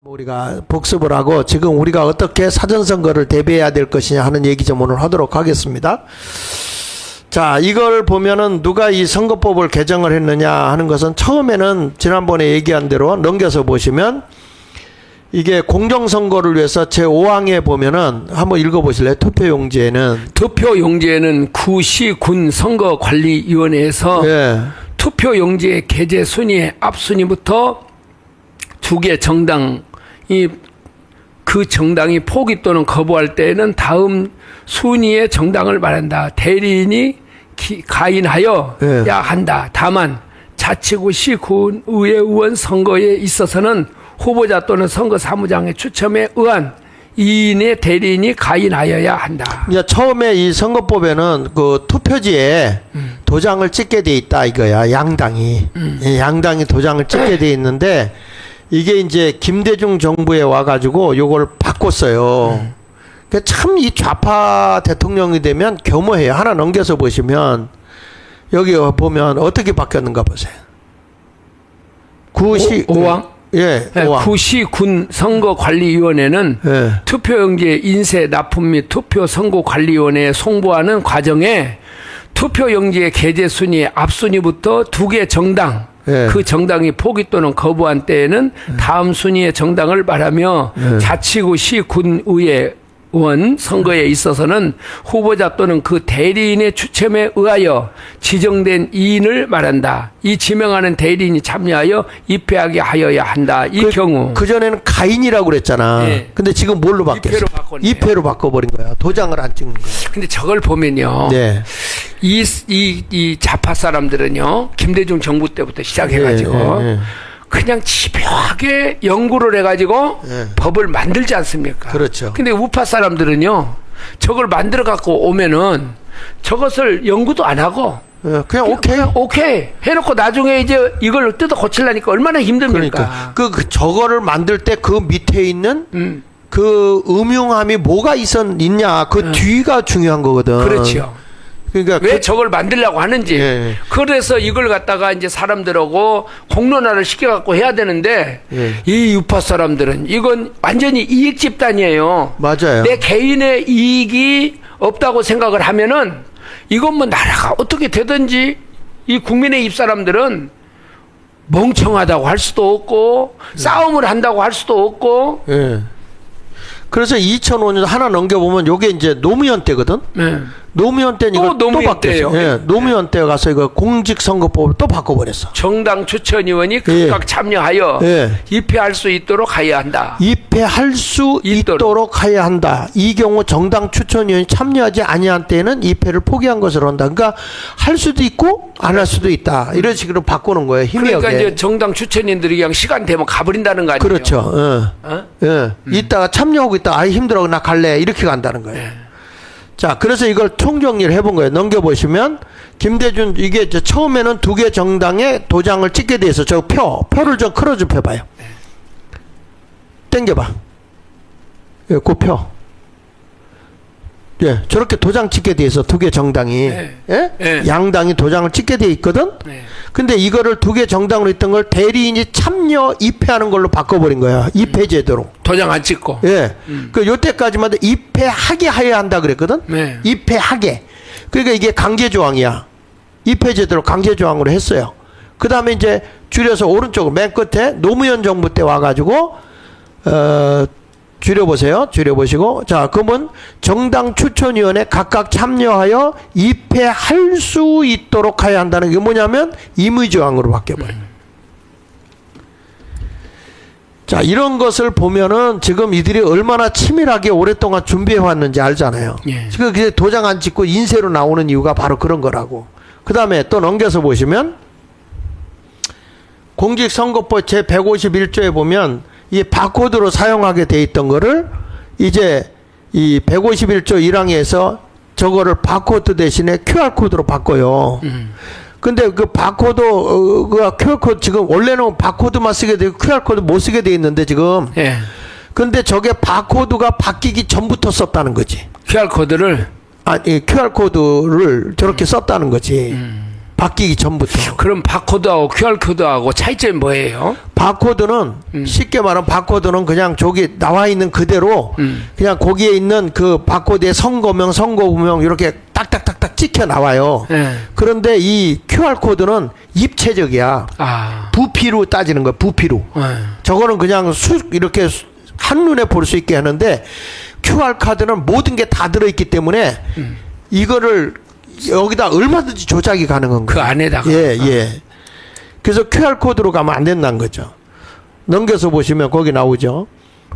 우리가 복습을 하고 지금 우리가 어떻게 사전선거를 대비해야 될 것이냐 하는 얘기 좀 오늘 하도록 하겠습니다. 자, 이걸 보면은 누가 이 선거법을 개정을 했느냐 하는 것은 처음에는 지난번에 얘기한 대로 넘겨서 보시면 이게 공정선거를 위해서 제5항에 보면은 한번 읽어보실래요? 투표용지에는 구시 군 선거관리위원회에서 예. 투표용지의 게재 순위의 앞순위부터 두 개 정당이 그 정당이 포기 또는 거부할 때에는 다음 순위의 정당을 말한다. 대리인이 가인하여야 예. 한다. 다만 자치구시 군의회 의원 선거에 있어서는 후보자 또는 선거사무장의 추첨에 의한 2인의 대리인이 가인하여야 한다. 이제 처음에 이 선거법에는 그 투표지에 도장을 찍게 돼 있다 이거야. 양당이. 양당이 도장을 찍게 돼 있는데 이게 이제 김대중 정부에 와가지고 요걸 바꿨어요. 참 이 좌파 대통령이 되면 겸허해요. 하나 넘겨서 보시면 여기 보면 어떻게 바뀌었는가 보세요. 구시 5항? 예, 5항. 구시 군 선거관리위원회는 예. 투표용지의 인쇄, 납품 및 투표 선거관리위원회에 송부하는 과정에 투표용지의 게재 순위의 앞순위부터 두 개 정당, 예. 그 정당이 포기 또는 거부한 때에는 다음 순위의 정당을 말하며 자치구시 군의회 의원 선거에 있어서는 후보자 또는 그 대리인의 추첨에 의하여 지정된 2인을 말한다. 이 지명하는 대리인이 참여하여 입회하게 하여야 한다. 이 경우 그전에는 가인이라고 그랬잖아. 네. 근데 지금 뭘로 바뀌었어? 입회로 바꿨네요. 입회로 바꿔버린 거야. 도장을 안 찍는 거야. 근데 저걸 보면요. 네. 이 좌파 사람들은요. 김대중 정부 때부터 시작해가지고 예, 예, 예. 그냥 집요하게 연구를 해가지고 예. 법을 만들지 않습니까? 그렇죠. 근데 우파 사람들은요. 저걸 만들어 갖고 오면은 저것을 연구도 안 하고 예, 그냥 오케이. 그냥 오케이 해놓고 나중에 이제 이걸 뜯어 고치려니까 얼마나 힘듭니까? 그러니까 저거를 만들 때 그 밑에 있는 그 음흉함이 뭐가 있냐 그 뒤가 중요한 거거든. 그렇죠. 그러니까 왜 저걸 만들려고 하는지. 예. 그래서 이걸 갖다가 이제 사람들하고 공론화를 시켜갖고 해야 되는데 예. 이 유파 사람들은 이건 완전히 이익 집단이에요. 맞아요. 내 개인의 이익이 없다고 생각을 하면은 이건 뭐 나라가 어떻게 되든지 이 국민의 입 사람들은 멍청하다고 할 수도 없고 싸움을 한다고 할 수도 없고. 예. 그래서 2005년 하나 넘겨보면 요게 이제 노무현 때거든. 네. 노무현 때는 이거 또 노무현 바뀌었어. 때예요. 예, 노무현 때 가서 이거 공직선거법을 또 바꿔버렸어. 정당 추천위원이 각각 참여하여 예. 입회할 수 있도록 하여야 한다. 입회할 수 있도록 해야 한다. 이 경우 정당 추천위원이 참여하지 아니한 때는 입회를 포기한 것으로 한다. 그러니까 할 수도 있고 안 할 수도 있다. 이런 식으로 바꾸는 거예요. 희미하게. 그러니까 이제 정당 추천인들이 그냥 시간 되면 가버린다는 거 아니에요? 그렇죠. 예. 이따가 참여하고 있다. 아 힘들어 나 갈래. 이렇게 간다는 거예요. 자, 그래서 이걸 총정리를 해본 거예요. 넘겨보시면 김대중 이게 처음에는 두 개 정당에 도장을 찍게 돼 있어. 저 표를 좀 크로즈 펴봐요. 땡겨봐. 예, 그 표. 예, 저렇게 도장 찍게 돼 있어. 두 개 정당이. 네. 예? 네. 양당이 도장을 찍게 돼 있거든. 네. 근데 이거를 두 개 정당으로 있던 걸 대리인이 참여 입회하는 걸로 바꿔버린 거야. 입회 제도로. 도장 안 찍고. 예. 그 요때까지만 입회하게 하여야 한다 그랬거든. 네. 입회하게. 그러니까 이게 강제 조항이야. 입회 제도로 강제 조항으로 했어요. 그다음에 이제 줄여서 오른쪽 맨 끝에 노무현 정부 때 와가지고 줄여보세요. 줄여보시고. 자, 그러면 정당 추천위원회 각각 참여하여 입회할 수 있도록 해야 한다는 게 뭐냐면 임의조항으로 바뀌어버려요. 자, 이런 것을 보면은 지금 이들이 얼마나 치밀하게 오랫동안 준비해 왔는지 알잖아요. 예. 지금 도장 안 찍고 인쇄로 나오는 이유가 바로 그런 거라고. 그 다음에 또 넘겨서 보시면 공직선거법 제151조에 보면 이 바코드로 사용하게 돼 있던 거를 이제 이 151조 1항에서 저거를 바코드 대신에 QR코드로 바꿔요. 근데 그 바코드, 그 QR코드 지금 원래는 바코드만 쓰게 되고 QR코드 못 쓰게 돼 있는데 지금. 예. 근데 저게 바코드가 바뀌기 전부터 썼다는 거지. QR코드를. QR코드를 저렇게 썼다는 거지. 바뀌기 전부터. 그럼 바코드하고 QR코드하고 차이점이 뭐예요? 바코드는 쉽게 말하면 바코드는 그냥 저기 나와 있는 그대로 그냥 거기에 있는 그 바코드의 선거명, 선거구명 이렇게 딱딱딱딱 찍혀 나와요. 네. 그런데 이 QR코드는 입체적이야. 아. 부피로 따지는 거야. 부피로. 네. 저거는 그냥 이렇게 한눈에 볼 수 있게 하는데 QR카드는 모든 게 다 들어있기 때문에 이거를 여기다 얼마든지 조작이 가능한 거예요. 그 안에다가. 예, 예. 그래서 QR코드로 가면 안 된다는 거죠. 넘겨서 보시면 거기 나오죠.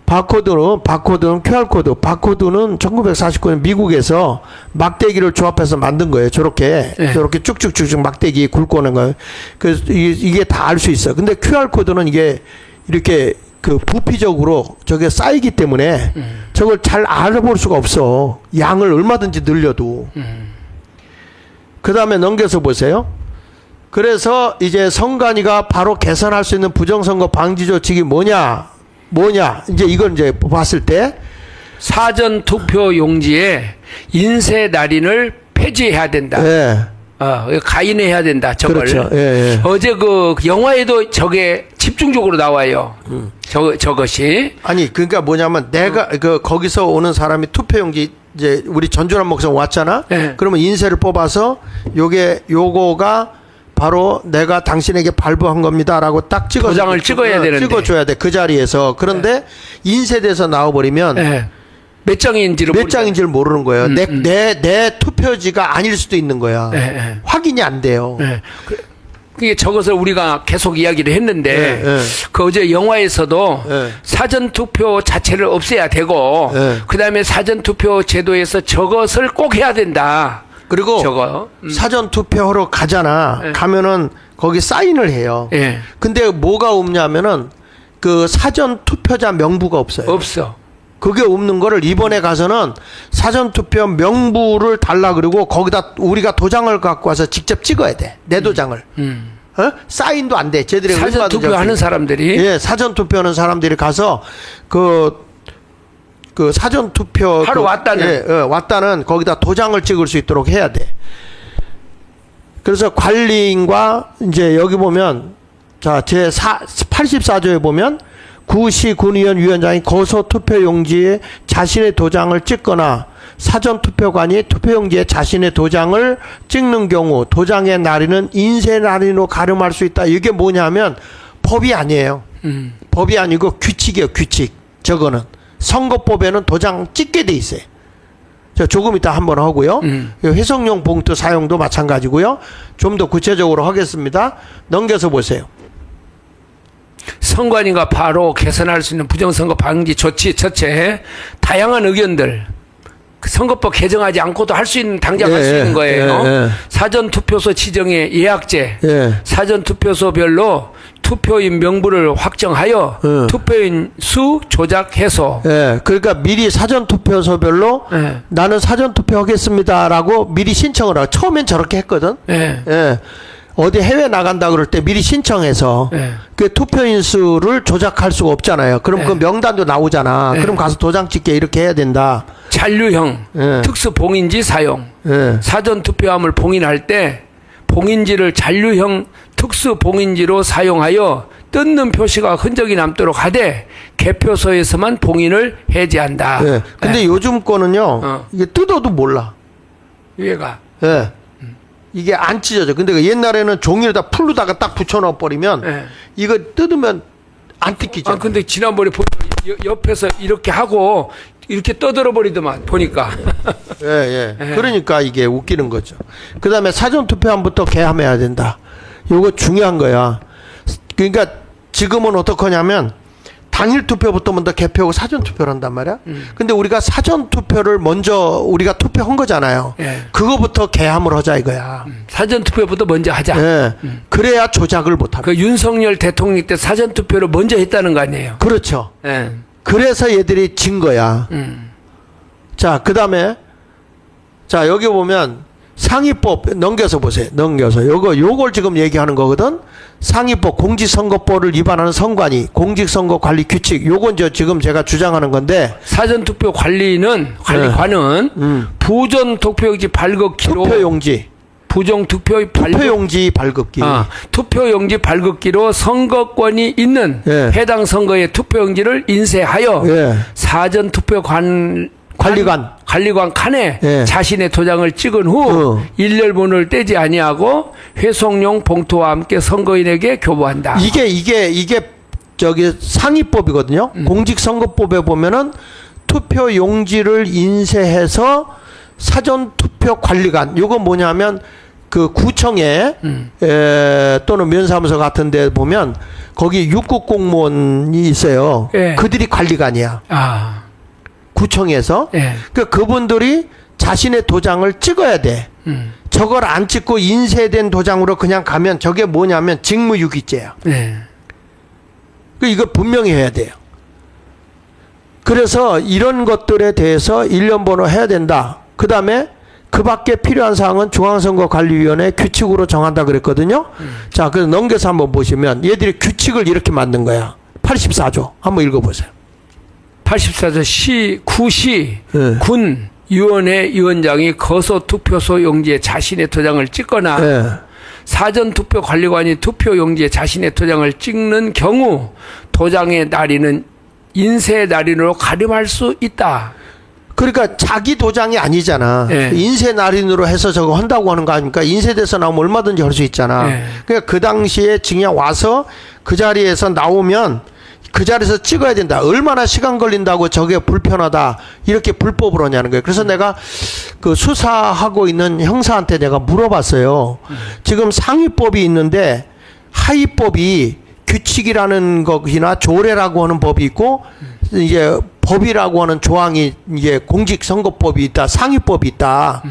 바코드는 QR코드. 바코드는 1949년 미국에서 막대기를 조합해서 만든 거예요. 저렇게. 네. 저렇게 쭉쭉쭉쭉 막대기 굵고 오는 거예요. 그래서 이게 다 알 수 있어요. 근데 QR코드는 이게 이렇게 그 부피적으로 저게 쌓이기 때문에 저걸 잘 알아볼 수가 없어. 양을 얼마든지 늘려도. 그 다음에 넘겨서 보세요. 그래서 이제 선관위가 바로 개선할 수 있는 부정선거 방지 조칙이 뭐냐? 이제 이걸 이제 봤을 때 사전 투표 용지에 인쇄 날인을 폐지해야 된다. 예. 가인해야 된다. 저걸. 그렇죠. 예, 예. 어제 그 영화에도 저게 집중적으로 나와요. 저것이. 아니 그러니까 뭐냐면 내가 그 거기서 오는 사람이 투표용지 이제 우리 전준환 목사 왔잖아. 예. 그러면 인쇄를 뽑아서 요거가 바로 내가 당신에게 발부한 겁니다라고 딱 찍어 도장을 찍어야 되는데. 찍어줘야 돼 그 자리에서. 그런데 인쇄돼서 나와버리면 예. 몇 장인지를 몇 장인지를 모르는 거예요. 내 투표지가 아닐 수도 있는 거야. 예, 예. 확인이 안 돼요. 예. 그게 저것을 우리가 계속 이야기를 했는데 예, 예. 그 어제 영화에서도 예. 사전 투표 자체를 없애야 되고 예. 그다음에 사전 투표 제도에서 저것을 꼭 해야 된다. 그리고 저거. 사전 투표하러 가잖아. 예. 가면은 거기 사인을 해요. 예. 근데 뭐가 없냐면은 그 사전 투표자 명부가 없어요. 없어. 그게 없는 거를 이번에 가서는 사전 투표 명부를 달라 그러고 거기다 우리가 도장을 갖고 와서 직접 찍어야 돼. 내 도장을. 사인도 안 돼. 쟤들이 사전 얼마든지 투표하는 할 수- 사람들이 예, 사전 투표하는 사람들이 가서 그 사전 투표 하러 왔다는. 왔다는 거기다 도장을 찍을 수 있도록 해야 돼. 그래서 관리인과 이제 여기 보면 자, 제 84조에 보면 구시 군의원 위원장이 거소 투표용지에 자신의 도장을 찍거나 사전투표관이 투표용지에 자신의 도장을 찍는 경우 도장의 날인은 인쇄 날인으로 가름할 수 있다. 이게 뭐냐면 법이 아니에요. 법이 아니고 규칙이에요. 규칙. 저거는 선거법에는 도장 찍게 돼 있어요. 저 조금 이따 한번 하고요. 회성용 봉투 사용도 마찬가지고요. 좀 더 구체적으로 하겠습니다. 넘겨서 보세요. 선관위가 바로 개선할 수 있는 부정선거 방지 조치 첫째 다양한 의견들 그 선거법 개정하지 않고도 할 수 있는 당장 할 수 있는 거예요. 사전 투표소 지정의 예약제, 사전 투표소별로 투표인 명부를 확정하여 투표인 수 조작 해소. 그러니까 미리 사전 투표소별로 나는 사전 투표하겠습니다라고 미리 신청을 하고 처음엔 저렇게 했거든. 어디 해외 나간다 그럴 때 미리 신청해서 그 투표인 수를 조작할 수가 없잖아요. 그럼 그 명단도 나오잖아. 그럼 가서 도장 찍게 이렇게 해야 된다. 잔류형 특수 봉인지 사용. 사전 투표함을 봉인할 때 봉인지를 잔류형 특수 봉인지로 사용하여 뜯는 표시가 흔적이 남도록 하되 개표소에서만 봉인을 해제한다. 근데 요즘 거는요. 이게 뜯어도 몰라. 위에가. 이게 안 찢어져. 근데 그 옛날에는 종이에다 풀로다가 딱 붙여넣어 버리면 이거 뜯으면 안 뜯기죠. 근데 지난번에 옆에서 이렇게 하고 이렇게 떠들어 버리더만 보니까. 그러니까 이게 웃기는 거죠. 그 다음에 사전투표함부터 개함해야 된다. 요거 중요한 거야. 그러니까 지금은 어떡하냐면 당일 투표부터 먼저 개표하고 사전 투표를 한단 말이야. 근데 우리가 사전 투표를 먼저 우리가 투표한 거잖아요. 그거부터 개함을 하자 이거야. 사전 투표부터 먼저 하자. 그래야 조작을 못 합니다. 그 윤석열 대통령 때 사전 투표를 먼저 했다는 거 아니에요? 그렇죠. 그래서 얘들이 진 거야. 자, 그다음에 자, 여기 보면 상위법 넘겨서 보세요. 넘겨서 요걸 지금 얘기하는 거거든. 상위법 공직선거법을 위반하는 선관위 공직선거관리 규칙 요건 지금 제가 주장하는 건데 사전투표 관리관은 부전 투표용지 발급기로 투표용지 부정투표 투표용지 발급기. 투표용지 발급기로 선거권이 있는 예. 해당 선거의 투표용지를 인쇄하여 예. 사전투표 관리관 칸에 예. 자신의 도장을 찍은 후 일렬번호를 떼지 아니하고 회송용 봉투와 함께 선거인에게 교부한다. 이게 저기 상위법이거든요. 공직선거법에 보면은 투표용지를 인쇄해서 사전투표관리관, 요거 뭐냐면 그 구청에 또는 면사무소 같은 데 보면 거기 육급 공무원이 있어요. 예. 그들이 관리관이야. 구청에서. 예. 그분들이 자신의 도장을 찍어야 돼. 저걸 안 찍고 인쇄된 도장으로 그냥 가면 저게 뭐냐면 직무유기죄야. 예. 이거 분명히 해야 돼요. 그래서 이런 것들에 대해서 일련번호 해야 된다. 그 다음에 그 밖에 필요한 사항은 중앙선거관리위원회 규칙으로 정한다 그랬거든요. 자, 그래서 넘겨서 한번 보시면 얘들이 규칙을 이렇게 만든 거야. 84조. 한번 읽어보세요. 84조 구시 예. 군 위원회 위원장이 거소 투표소 용지에 자신의 도장을 찍거나 예. 사전투표 관리관이 투표용지에 자신의 도장을 찍는 경우 도장의 날인은 인쇄 날인으로 가림할 수 있다. 그러니까 자기 도장이 아니잖아. 예. 인쇄 날인으로 해서 저거 한다고 하는 거 아닙니까? 인쇄돼서 나오면 얼마든지 할 수 있잖아. 예. 그러니까 그 당시에 그냥 와서 그 자리에서 나오면 그 자리에서 찍어야 된다. 얼마나 시간 걸린다고 저게 불편하다. 이렇게 불법으로 하냐는 거예요. 그래서 내가 그 수사하고 있는 형사한테 내가 물어봤어요. 지금 상위법이 있는데 하위법이 규칙이라는 것이나 조례라고 하는 법이 있고 이제 법이라고 하는 조항이 이게 공직선거법이 있다. 상위법이 있다.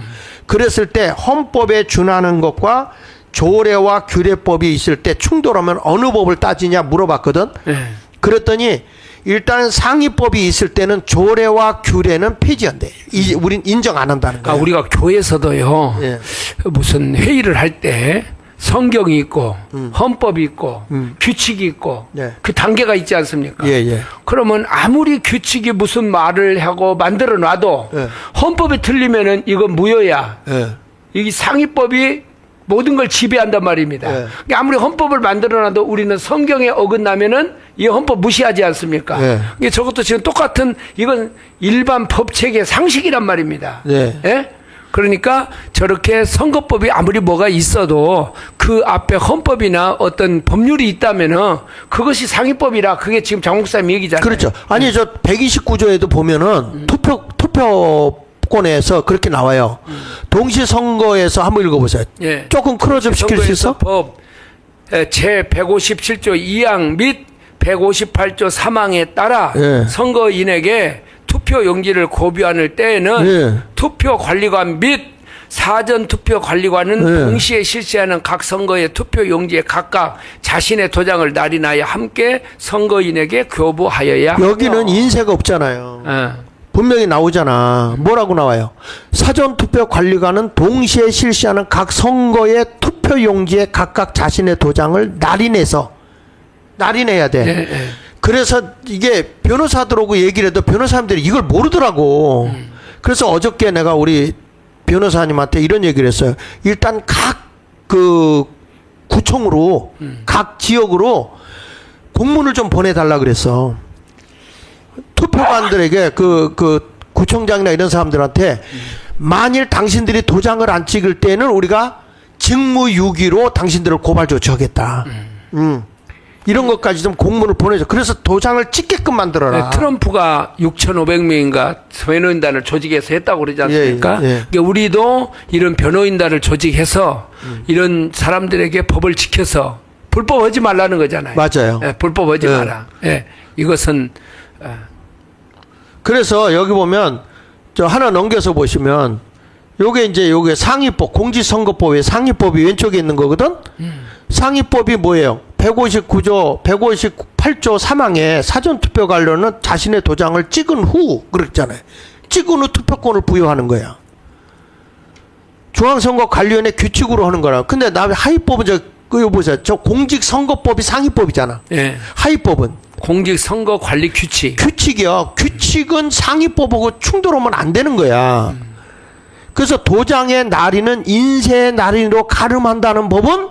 그랬을 때 헌법에 준하는 것과 조례와 규례법이 있을 때 충돌하면 어느 법을 따지냐 물어봤거든. 예. 그랬더니 일단 상위법이 있을 때는 조례와 규례는 폐지한대. 우린 인정 안 한다는 거야. 우리가 교회에서도요. 예. 무슨 회의를 할 때 성경이 있고 헌법이 있고 규칙이 있고 네. 그 단계가 있지 않습니까? 예. 그러면 아무리 규칙이 무슨 말을 하고 만들어 놔도 예. 헌법이 틀리면은 이건 무효야. 예. 이 상위법이 모든 걸 지배한단 말입니다. 예. 그러니까 아무리 헌법을 만들어놔도 우리는 성경에 어긋나면은 이 헌법 무시하지 않습니까? 예. 이게 저것도 지금 똑같은 이건 일반 법체계 상식이란 말입니다. 예. 예? 그러니까 저렇게 선거법이 아무리 뭐가 있어도 그 앞에 헌법이나 어떤 법률이 있다면은 그것이 상위법이라 그게 지금 장 목사님 얘기잖아요. 그렇죠. 아니 저 129조에도 보면은 투표권에서 그렇게 나와요. 동시 선거에서 한번 읽어보세요. 예. 조금 클로즈업 시킬 수 있어? 법 제 157조 2항 및 158조 3항에 따라 예. 선거인에게 투표용지를 고비하는 때에는 예. 투표관리관 및 사전투표관리관은 예. 동시에 실시하는 각 선거의 투표용지에 각각 자신의 도장을 날인하여 함께 선거인에게 교부하여야 여기는 하며. 인쇄가 없잖아요. 예. 분명히 나오잖아. 뭐라고 나와요? 사전투표관리관은 동시에 실시하는 각 선거의 투표용지에 각각 자신의 도장을 날인해야 돼. 예, 예. 그래서 이게 변호사들하고 얘기를 해도 변호사님들이 이걸 모르더라고. 그래서 어저께 내가 우리 변호사님한테 이런 얘기를 했어요. 일단 각 그 구청으로 각 지역으로 공문을 좀 보내달라 그랬어. 투표관들에게 그 구청장이나 이런 사람들한테 만일 당신들이 도장을 안 찍을 때는 우리가 직무유기로 당신들을 고발 조치하겠다. 이런 것까지 좀 공문을 보내줘. 그래서 도장을 찍게끔 만들어라. 네, 트럼프가 6,500명인가 변호인단을 조직해서 했다고 그러지 않습니까? 예, 예. 그러니까 우리도 이런 변호인단을 조직해서 이런 사람들에게 법을 지켜서 불법하지 말라는 거잖아요. 맞아요. 예, 불법하지 예. 마라. 예, 이것은 그래서 여기 보면 저 하나 넘겨서 보시면 요게 상위법, 공직선거법의 상위법이 왼쪽에 있는 거거든. 상위법이 뭐예요? 159조, 158조 3항에 사전투표 관련은 자신의 도장을 찍은 후 그랬잖아요. 찍은 후 투표권을 부여하는 거야. 중앙선거관리위원회 규칙으로 하는 거라. 근데 하위법은 그거 보세요. 저 공직선거법이 상위법이잖아. 예, 하위법은 공직선거관리 규칙. 규칙이요. 규칙은 상위법하고 충돌하면 안 되는 거야. 그래서 도장의 날인은 인쇄의 날인으로 가름한다는 법은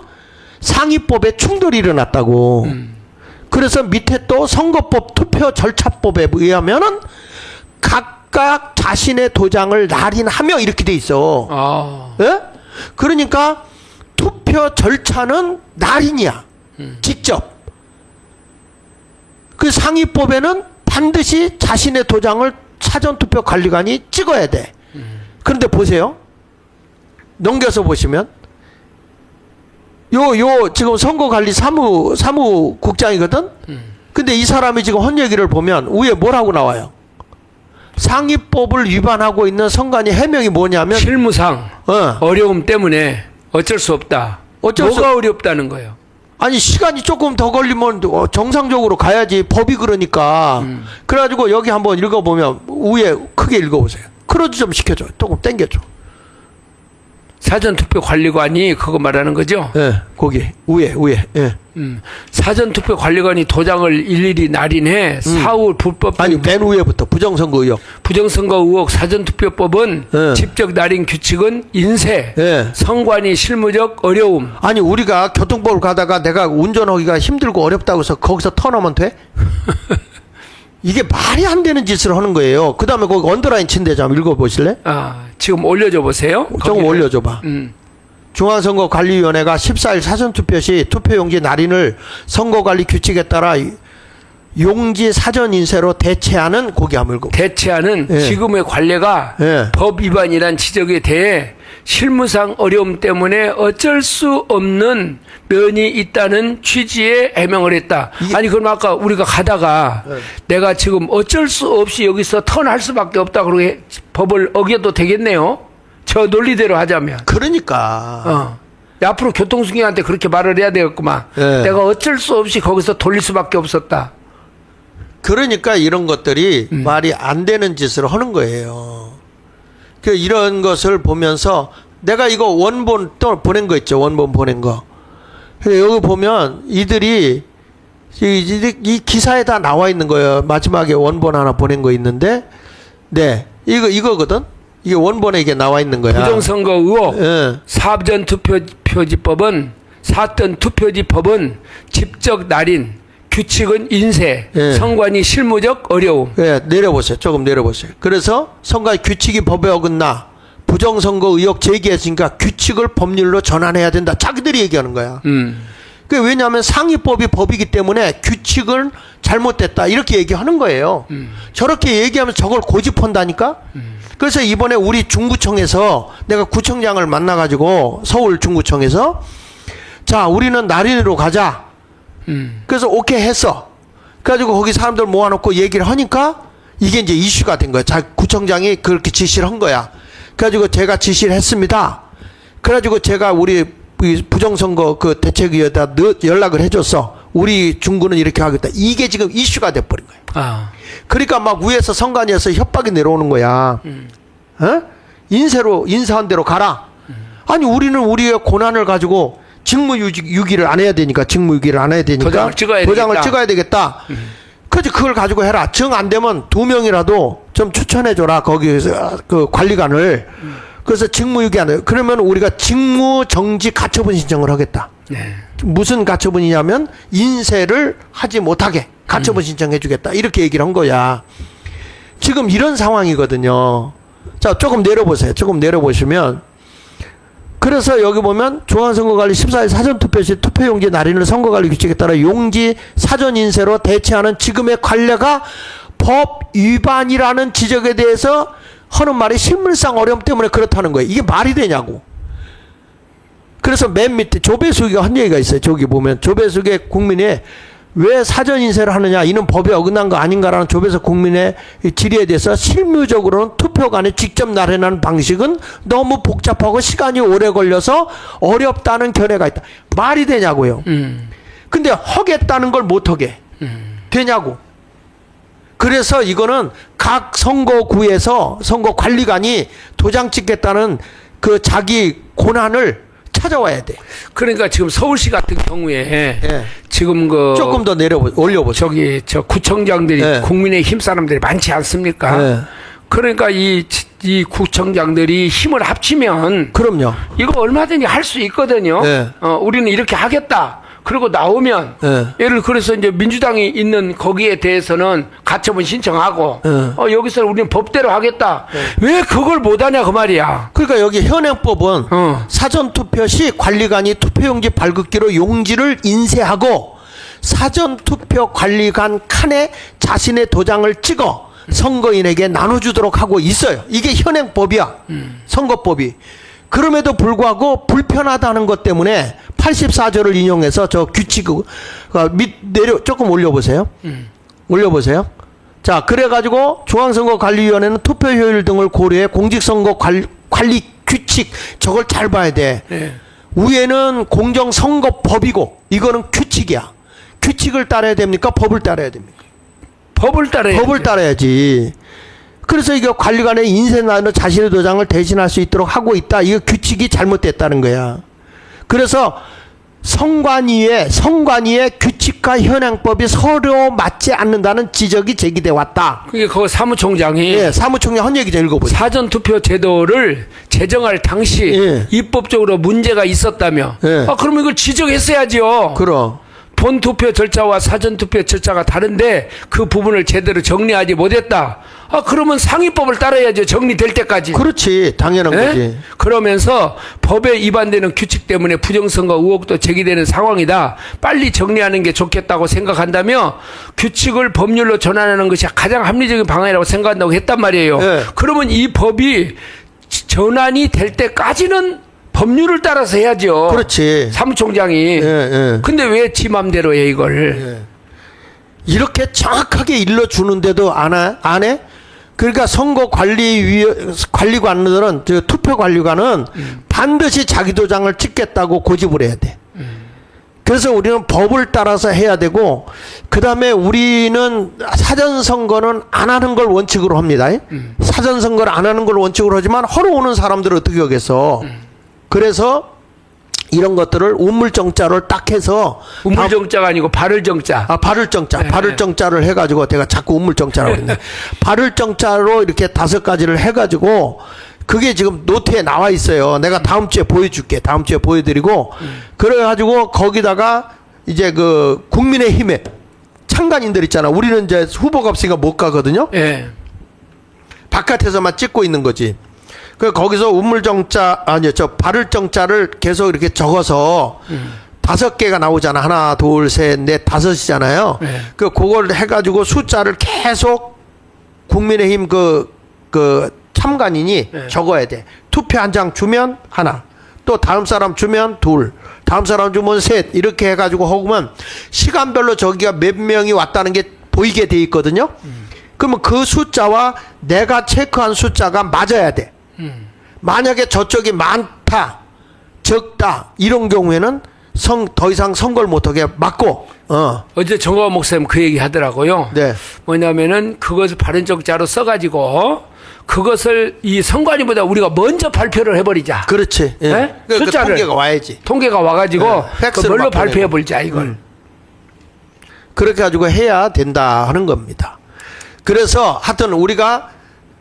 상위법에 충돌이 일어났다고. 그래서 밑에 또 선거법 투표 절차법에 의하면은 각각 자신의 도장을 날인하며 이렇게 돼 있어. 예? 그러니까 투표 절차는 날인이야. 직접. 그 상위법에는 반드시 자신의 도장을 사전투표 관리관이 찍어야 돼. 그런데 보세요. 넘겨서 보시면 요 지금 선거관리 사무국장이거든. 근데 이 사람이 지금 한 얘기를 보면 위에 뭐라고 나와요? 상위법을 위반하고 있는 선관위 해명이 뭐냐면 실무상 어려움 때문에 어쩔 수 없다. 뭐가 어렵다는 거예요? 아니 시간이 조금 더 걸리면 정상적으로 가야지 법이 그러니까. 그래가지고 여기 한번 읽어보면 위에 크게 읽어보세요. 크로즈 좀 시켜줘. 조금 땡겨줘. 사전투표 관리관이 그거 말하는 거죠? 예, 거기 위에. 예. 사전투표 관리관이 도장을 일일이 날인해 사후 불법 아니 맨 위에부터 부정선거 의혹. 부정선거 의혹 사전투표법은 예. 직접 날인 규칙은 인쇄, 예. 선관위 실무적 어려움. 아니 우리가 교통법을 가다가 내가 운전하기가 힘들고 어렵다고 해서 거기서 턴하면 돼? 이게 말이 안 되는 짓을 하는 거예요. 그 다음에 거기 언더라인 친대 좀 읽어보실래? 지금 올려줘 보세요. 조금 올려줘봐. 중앙선거관리위원회가 14일 사전투표 시 투표용지 날인을 선거관리 규칙에 따라 용지 사전인쇄로 대체하는 거기 한번 읽어. 대체하는 예. 지금의 관례가 예. 법 위반이란 지적에 대해 실무상 어려움 때문에 어쩔 수 없는 면이 있다는 취지의 해명을 했다. 아니 그럼 아까 우리가 가다가 내가 지금 어쩔 수 없이 여기서 턴할 수밖에 없다 그러고 법을 어겨도 되겠네요. 저 논리대로 하자면. 그러니까. 앞으로 교통수행한테 그렇게 말을 해야 되겠구만. 예. 내가 어쩔 수 없이 거기서 돌릴 수밖에 없었다. 그러니까 이런 것들이 말이 안 되는 짓을 하는 거예요. 그 이런 것을 보면서 내가 이거 원본 또 보낸 거 있죠. 원본 보낸 거. 여기 보면 이들이 이 기사에 다 나와 있는 거예요. 마지막에 원본 하나 보낸 거 있는데, 네 이거거든. 이게 원본에 이게 나와 있는 거야. 부정선거 의혹. 예. 사전투표지법은 사전투표지법은 직접 날인 규칙은 인쇄, 예. 선관위 실무적 어려움. 예, 내려보세요. 조금 내려보세요. 그래서 선관위 규칙이 법에 어긋나 부정선거 의혹 제기했으니까 규칙을 법률로 전환해야 된다. 자기들이 얘기하는 거야. 그 왜냐하면 상위법이 법이기 때문에 규칙은 잘못됐다. 이렇게 얘기하는 거예요. 저렇게 얘기하면 저걸 고집한다니까. 그래서 이번에 우리 중구청에서 내가 구청장을 만나가지고 서울 중구청에서 자 우리는 날인으로 가자. 그래서 오케이 했어. 그래가지고 거기 사람들 모아놓고 얘기를 하니까 이게 이제 이슈가 된 거야. 자, 구청장이 그렇게 지시를 한 거야. 그래가지고 제가 지시를 했습니다. 그래가지고 제가 우리 부정선거 그 대책위에다 연락을 해줬어. 우리 중구는 이렇게 하겠다. 이게 지금 이슈가 돼버린 거야. 그러니까 막 위에서 선관위에서 협박이 내려오는 거야. 어? 인사한 대로 가라. 아니 우리는 우리의 고난을 가지고 직무유기를 안 해야 되니까 도장을 찍어야 되겠다. 그래서 그걸 가지고 해라. 정 안 되면 2명이라도 좀 추천해줘라. 거기서 그 관리관을. 그래서 직무유기 안 해. 그러면 우리가 직무정지 가처분 신청을 하겠다. 네. 무슨 가처분이냐면 인쇄를 하지 못하게 가처분 신청해주겠다. 이렇게 얘기를 한 거야. 지금 이런 상황이거든요. 자, 조금 내려보세요. 조금 내려보시면. 그래서 여기 보면 중앙선거관리 14일 사전투표 시 투표용지 날인을 선거관리 규칙에 따라 용지 사전인쇄로 대체하는 지금의 관례가 법 위반이라는 지적에 대해서 하는 말이 실물상 어려움 때문에 그렇다는 거예요. 이게 말이 되냐고. 그래서 맨 밑에 조배수기가 한 얘기가 있어요. 저기 보면 조배수기의 국민이 왜 사전인쇄를 하느냐, 이는 법에 어긋난 거 아닌가라는 조배석 국민의 질의에 대해서 실무적으로는 투표관에 직접 날인하는 방식은 너무 복잡하고 시간이 오래 걸려서 어렵다는 견해가 있다. 말이 되냐고요. 근데 하겠다는 걸 못하게 되냐고. 그래서 이거는 각 선거구에서 선거관리관이 도장 찍겠다는 그 자기 고난을 찾아와야 돼. 그러니까 지금 서울시 같은 경우에 예. 지금 조금 더 올려보세요. 저 구청장들이 예. 국민의힘 사람들이 많지 않습니까? 예. 그러니까 이 이 구청장들이 힘을 합치면 그럼요. 이거 얼마든지 할 수 있거든요. 네. 우리는 이렇게 하겠다. 그리고 나오면 네. 예를 그래서 이제 민주당이 있는 거기에 대해서는 가처분 신청하고 네. 여기서 우리는 법대로 하겠다. 왜 그걸 못하냐 그 말이야. 그러니까 여기 현행법은 사전투표 시 관리관이 투표용지 발급기로 용지를 인쇄하고 사전투표 관리관 칸에 자신의 도장을 찍어 선거인에게 나눠주도록 하고 있어요. 이게 현행법이야. 선거법이. 그럼에도 불구하고 불편하다는 것 때문에 84조를 인용해서 저 규칙 조금 올려보세요. 올려보세요. 자, 그래가지고 중앙선거관리위원회는 투표 효율 등을 고려해 공직선거 관리 규칙 저걸 잘 봐야 돼. 네. 위에는 공정선거법이고 이거는 규칙이야. 규칙을 따라야 됩니까? 법을 따라야 됩니까? 법을 따라야 법을 따라야지. 그래서 이거 관리관의 인쇄란으로 자신의 도장을 대신할 수 있도록 하고 있다. 이거 규칙이 잘못됐다는 거야. 그래서 선관위의 규칙과 현행법이 서로 맞지 않는다는 지적이 제기돼 왔다. 그게 그 사무총장이 예, 사무총장 한 얘기 좀 읽어보세요. 사전투표 제도를 제정할 당시 예. 입법적으로 문제가 있었다며. 예. 그러면 이걸 지적했어야지요. 그럼. 본투표 절차와 사전투표 절차가 다른데 그 부분을 제대로 정리하지 못했다. 그러면 상위법을 따라야죠. 정리될 때까지. 그렇지. 당연한 예? 거지. 그러면서 법에 위반되는 규칙 때문에 부정선거 의혹도 제기되는 상황이다. 빨리 정리하는 게 좋겠다고 생각한다며 규칙을 법률로 전환하는 것이 가장 합리적인 방안이라고 생각한다고 했단 말이에요. 예. 그러면 이 법이 전환이 될 때까지는 법률을 따라서 해야죠. 그렇지. 사무총장이. 예, 예. 근데 왜 지 맘대로 해 이걸. 예. 이렇게 정확하게 일러주는데도 안 해? 그러니까 관리관들은, 투표관리관은 반드시 자기 도장을 찍겠다고 고집을 해야 돼. 그래서 우리는 법을 따라서 해야 되고, 그 다음에 우리는 사전선거는 안 하는 걸 원칙으로 합니다. 사전선거를 안 하는 걸 원칙으로 하지만 허러 오는 사람들을 어떻게 하겠어. 그래서 이런 것들을 우물정자를 딱 해서 우물정자가 아니고 발을정자. 발을정자. 네. 발을정자를 해가지고 내가 자꾸 우물정자라고 그러네. 발을정자로 이렇게 5가지를 해가지고 그게 지금 노트에 나와 있어요. 내가 다음 주에 보여줄게. 다음 주에 보여드리고 그래가지고 거기다가 이제 그 국민의힘에 창간인들 있잖아. 우리는 이제 후보가 없으니까 못 가거든요. 예. 바깥에서만 찍고 있는 거지. 그 거기서 발을정자를 계속 이렇게 적어서 5개가 나오잖아. 하나, 둘, 셋, 넷, 5이잖아요. 네. 그걸 해가지고 숫자를 계속 국민의힘 참관인이 네. 적어야 돼. 투표 한 장 주면 하나, 또 다음 사람 주면 둘, 다음 사람 주면 셋, 이렇게 해가지고 하면 시간별로 저기가 몇 명이 왔다는 게 보이게 돼 있거든요. 그러면 그 숫자와 내가 체크한 숫자가 맞아야 돼. 만약에 저쪽이 많다, 적다 이런 경우에는 더 이상 선거를 못하게 막고. 어제 정광 목사님 그 얘기 하더라고요. 네. 뭐냐면은 그것을 발언정자로 써가지고 그것을 이 선관위보다 우리가 먼저 발표를 해버리자. 그렇지. 예. 네? 그 숫자를 통계가 와야지. 통계가 와가지고 네. 팩스로 그걸로 막 발표해버리자 이걸. 그렇게 가지고 해야 된다 하는 겁니다. 그래서 하여튼 우리가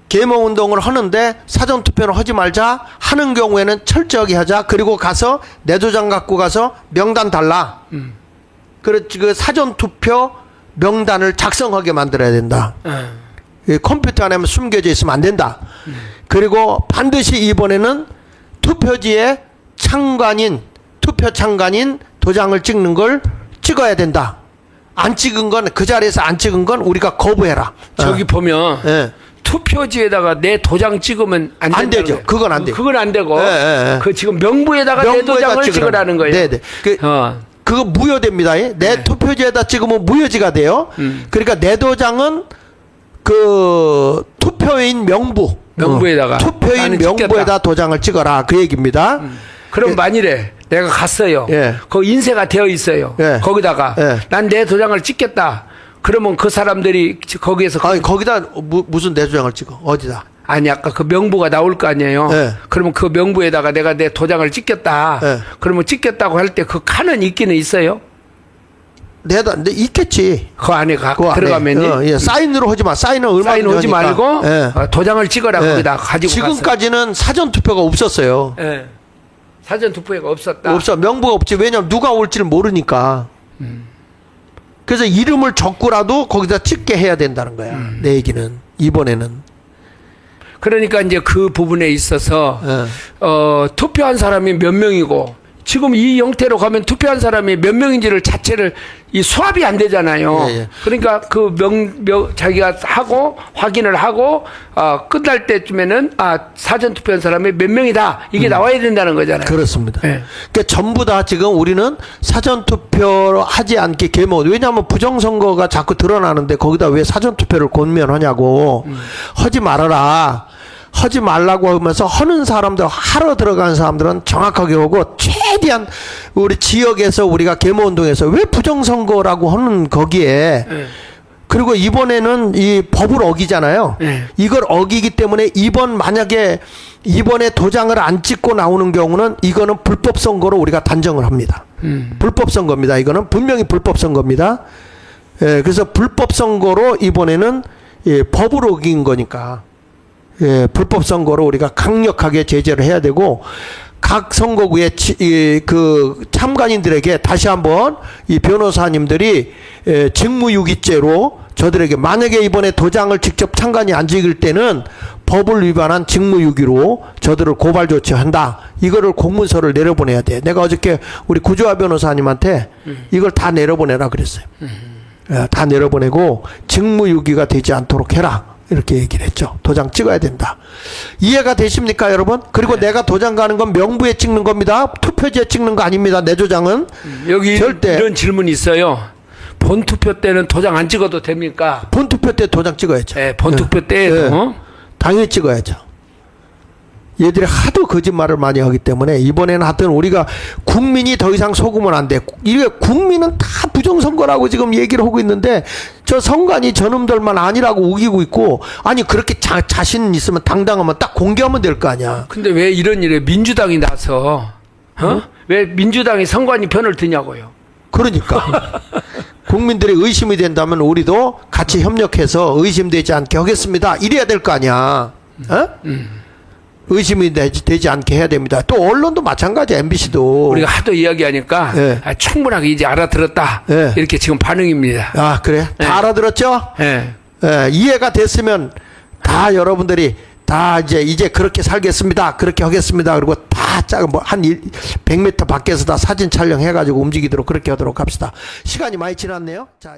계몽운동을 하는데 사전투표는 하지 말자 하는 경우에는 철저하게 하자. 그리고 가서 내 도장 갖고 가서 명단 달라. 그렇지. 그 사전투표 명단을 작성하게 만들어야 된다. 이 컴퓨터 안에 숨겨져 있으면 안 된다. 그리고 반드시 이번에는 투표지에 투표 참관인 도장을 찍는 걸 찍어야 된다. 안 찍은 건, 그 자리에서 안 찍은 건 우리가 거부해라. 저기 보면 예. 투표지에다가 내 도장 찍으면 안 되죠. 그건 안 돼요. 그건 안 되고. 예, 예, 예. 그 지금 명부에다가 내 명부에다 도장을 찍으라는 찍으라는 거예요. 네네. 그거 무효됩니다. 내 네. 투표지에다 찍으면 무효지가 돼요. 그러니까 내 도장은 그 투표인 명부에다가 투표인 나는 명부에다 찍겠다. 도장을 찍어라 그 얘기입니다. 그럼 만일에 내가 갔어요. 예. 거 인쇄가 되어 있어요. 예. 거기다가 예. 난 내 도장을 찍겠다. 그러면 그 사람들이 거기에서 아니 거기다 무슨 내 도장을 찍어? 어디다? 아니 아까 그 명부가 나올 거 아니에요. 예. 그러면 그 명부에다가 내가 내 도장을 찍겠다. 예. 그러면 찍겠다고 할 때 그 칸은 있기는 있어요. 근데 있겠지. 그 안에 그 안에. 들어가면 예, 사인으로 하지 마. 사인은 얼마 사인 오지 말고 예. 도장을 찍어라. 예. 거기다 가지고 지금까지는 사전 투표가 없었어요. 갔어요. 예. 사전 투표가 없었다. 없어. 명부가 없지. 왜냐면 누가 올지를 모르니까. 그래서 이름을 적고라도 거기다 찍게 해야 된다는 거야. 내 얘기는. 이번에는. 그러니까 이제 그 부분에 있어서 예. 투표한 사람이 몇 명이고 지금 이 형태로 가면 투표한 사람이 몇 명인지를 자체를 이 수합이 안 되잖아요. 예, 예. 그러니까 그 자기가 하고 확인을 하고 끝날 때쯤에는 사전 투표한 사람이 몇 명이다 이게 나와야 된다는 거잖아요. 그렇습니다. 예. 그러니까 전부 다 지금 우리는 사전 투표를 하지 않게 계모. 왜냐하면 부정선거가 자꾸 드러나는데 거기다 왜 사전 투표를 권면하냐고. 하지 말아라. 하지 말라고 하면서 하는 사람들, 하러 들어가는 사람들은 정확하게 오고 최대한 우리 지역에서 우리가 계모운동에서 왜 부정선거라고 하는 거기에 그리고 이번에는 이 법을 어기잖아요. 이걸 어기기 때문에 만약에 이번에 도장을 안 찍고 나오는 경우는 이거는 불법 선거로 우리가 단정을 합니다. 불법 선거입니다. 이거는 분명히 불법 선거입니다. 예, 그래서 불법 선거로 이번에는 법을 어긴 거니까. 예, 불법 선거로 우리가 강력하게 제재를 해야 되고 각 선거구의 그 참관인들에게 다시 한번 이 변호사님들이 직무유기죄로 저들에게 만약에 이번에 도장을 직접 참관이 안 찍을 때는 법을 위반한 직무유기로 저들을 고발 조치한다. 이거를 공문서를 내려보내야 돼. 내가 어저께 우리 구조화 변호사님한테 이걸 다 내려보내라 그랬어요. 예, 다 내려보내고 직무유기가 되지 않도록 해라. 이렇게 얘기를 했죠. 도장 찍어야 된다. 이해가 되십니까, 여러분? 그리고 내가 도장 가는 건 명부에 찍는 겁니다. 투표지에 찍는 거 아닙니다. 내 도장은. 여기 절대. 이런 질문이 있어요. 본투표 때는 도장 안 찍어도 됩니까? 본투표 때 도장 찍어야죠. 네, 본투표 때에도. 당연히 찍어야죠. 얘들이 하도 거짓말을 많이 하기 때문에 이번에는 하여튼 우리가 국민이 더 이상 속으면 안 돼. 이게 국민은 다 부정선거라고 지금 얘기를 하고 있는데 저 선관위 저놈들만 아니라고 우기고 있고 아니 그렇게 자신 있으면 당당하면 딱 공개하면 될 거 아니야. 근데 왜 이런 일에 민주당이 나서 왜 민주당이 선관위 편을 드냐고요. 그러니까 국민들이 의심이 된다면 우리도 같이 협력해서 의심되지 않게 하겠습니다. 이래야 될 거 아니야. 의심이 되지 않게 해야 됩니다. 또 언론도 마찬가지. MBC도 우리가 하도 이야기하니까 예. 충분하게 이제 알아들었다. 예. 이렇게 지금 반응입니다. 아 그래? 다 예. 알아들었죠? 예. 예, 이해가 됐으면 다 여러분들이 다 이제 그렇게 살겠습니다. 그렇게 하겠습니다. 그리고 다 한 100m 밖에서 다 사진 촬영해가지고 움직이도록 그렇게 하도록 합시다. 시간이 많이 지났네요. 자.